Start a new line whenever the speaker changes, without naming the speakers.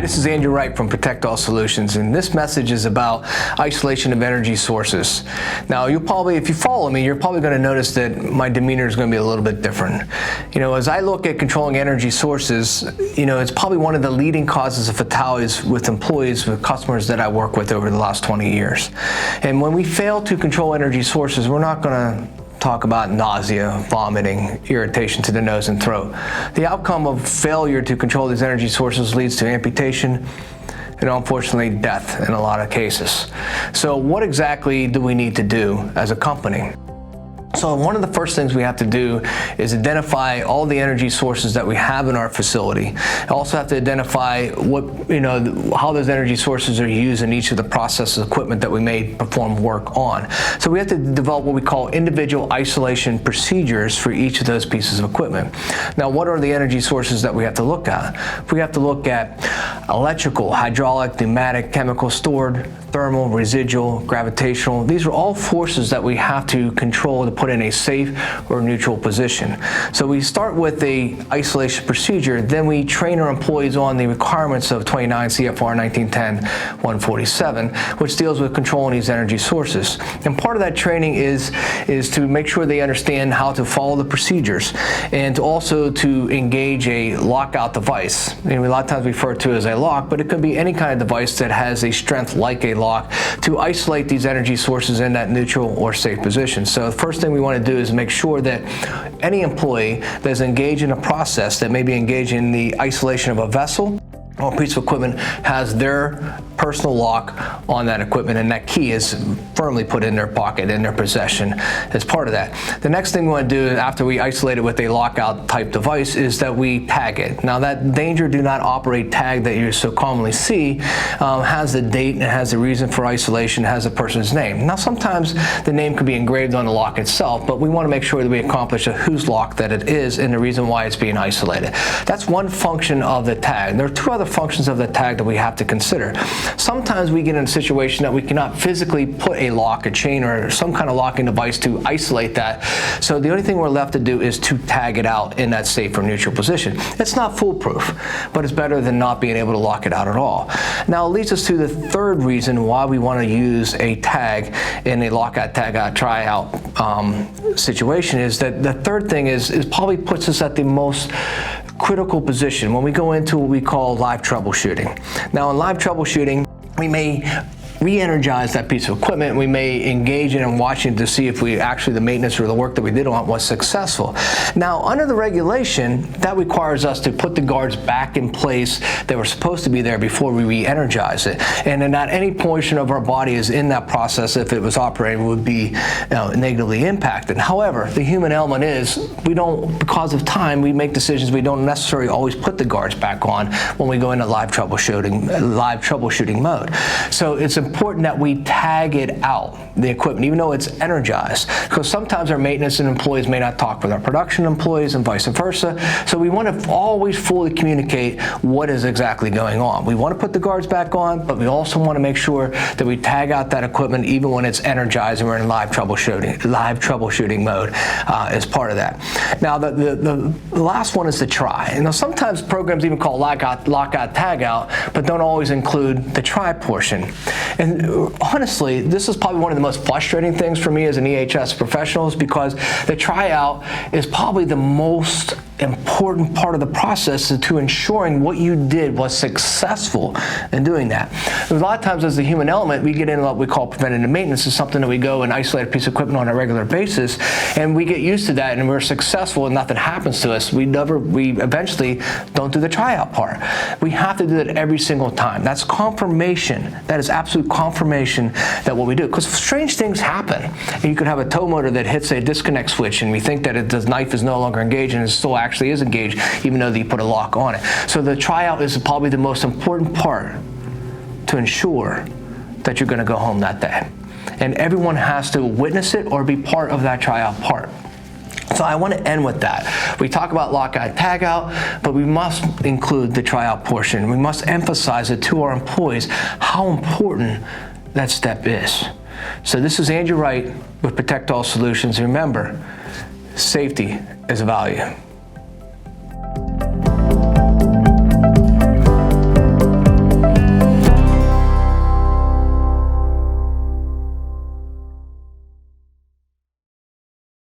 this is Andrew Wright from Protect All Solutions, and this message is about isolation of energy sources. Now, you'll probably, if you follow me, you're probably going to notice that my demeanor is going to be a little bit different. You know, as I look at controlling energy sources, you know, it's probably one of the leading causes of fatalities with employees, with customers that I work with over the last 20 years. And when we fail to control energy sources, we're not going to talk about nausea, vomiting, irritation to the nose and throat. The outcome of failure to control these energy sources leads to amputation and unfortunately death in a lot of cases. So what exactly do we need to do as a company? So one of the first things we have to do is identify all the energy sources that we have in our facility. I also have to identify how those energy sources are used in each of the processes of equipment that we may perform work on. So we have to develop what we call individual isolation procedures for each of those pieces of equipment. Now, what are the energy sources that we have to look at? We have to look at electrical, hydraulic, pneumatic, chemical, stored, thermal, residual, gravitational. These are all forces that we have to control to put in a safe or neutral position. So we start with a isolation procedure, then we train our employees on the requirements of 29 CFR 1910-147, which deals with controlling these energy sources. And part of that training is to make sure they understand how to follow the procedures and also to engage a lockout device. And a lot of times referred to as a lock, but it could be any kind of device that has a strength like a lock to isolate these energy sources in that neutral or safe position. So the first thing we want to do is make sure that any employee that is engaged in a process that may be engaged in the isolation of a vessel or a piece of equipment has their personal lock on that equipment, and that key is firmly put in their pocket, in their possession as part of that. The next thing we want to do after we isolate it with a lockout type device is that we tag it. Now, that danger do not operate tag that you so commonly see has the date and it has the reason for isolation, has a person's name. Now, sometimes the name could be engraved on the lock itself, but we want to make sure that we accomplish whose lock that it is and the reason why it's being isolated. That's one function of the tag. There are two other functions of the tag that we have to consider. Sometimes we get in a situation that we cannot physically put a lock, a chain, or some kind of locking device to isolate that. So the only thing we're left to do is to tag it out in that safe or neutral position. It's not foolproof, but it's better than not being able to lock it out at all. Now, it leads us to the third reason why we want to use a tag in a lockout, tagout, tryout situation is that the third thing is probably puts us at the most critical position when we go into what we call live troubleshooting. Now, in live troubleshooting, we may re-energize that piece of equipment. We may engage in and watching to see if the maintenance or the work that we did on it was successful. Now, under the regulation, that requires us to put the guards back in place that were supposed to be there before we re-energize it. And then not any portion of our body is in that process, if it was operating, would be negatively impacted. However, the human element is, because of time, we make decisions. We don't necessarily always put the guards back on when we go into live troubleshooting mode. So it's important that we tag it out, the equipment, even though it's energized, because sometimes our maintenance and employees may not talk with our production employees and vice versa. So we want to always fully communicate what is exactly going on. We want to put the guards back on, but we also want to make sure that we tag out that equipment even when it's energized and we're in live troubleshooting mode as part of that. Now, the last one is the try. And now sometimes programs even call lockout, tagout, but don't always include the try portion. And honestly, this is probably one of the most frustrating things for me as an EHS professional, is because the tryout is probably the most important part of the process to ensuring what you did was successful in doing that. A lot of times as the human element, we get into what we call preventative maintenance. Is something that we go and isolate a piece of equipment on a regular basis, and we get used to that and we're successful and nothing happens to us. We eventually don't do the tryout part. We have to do it every single time. That's confirmation. That is absolute confirmation that what we do, because strange things happen. And you could have a tow motor that hits a disconnect switch and we think that the knife is no longer engaged and it still actually is engaged, even though you put a lock on it. So the tryout is probably the most important part to ensure that you're going to go home that day. And everyone has to witness it or be part of that tryout part. So I want to end with that. We talk about lockout, tagout, but we must include the tryout portion. We must emphasize it to our employees how important that step is. So this is Andrew Wright with Protect All Solutions. Remember, safety is a value.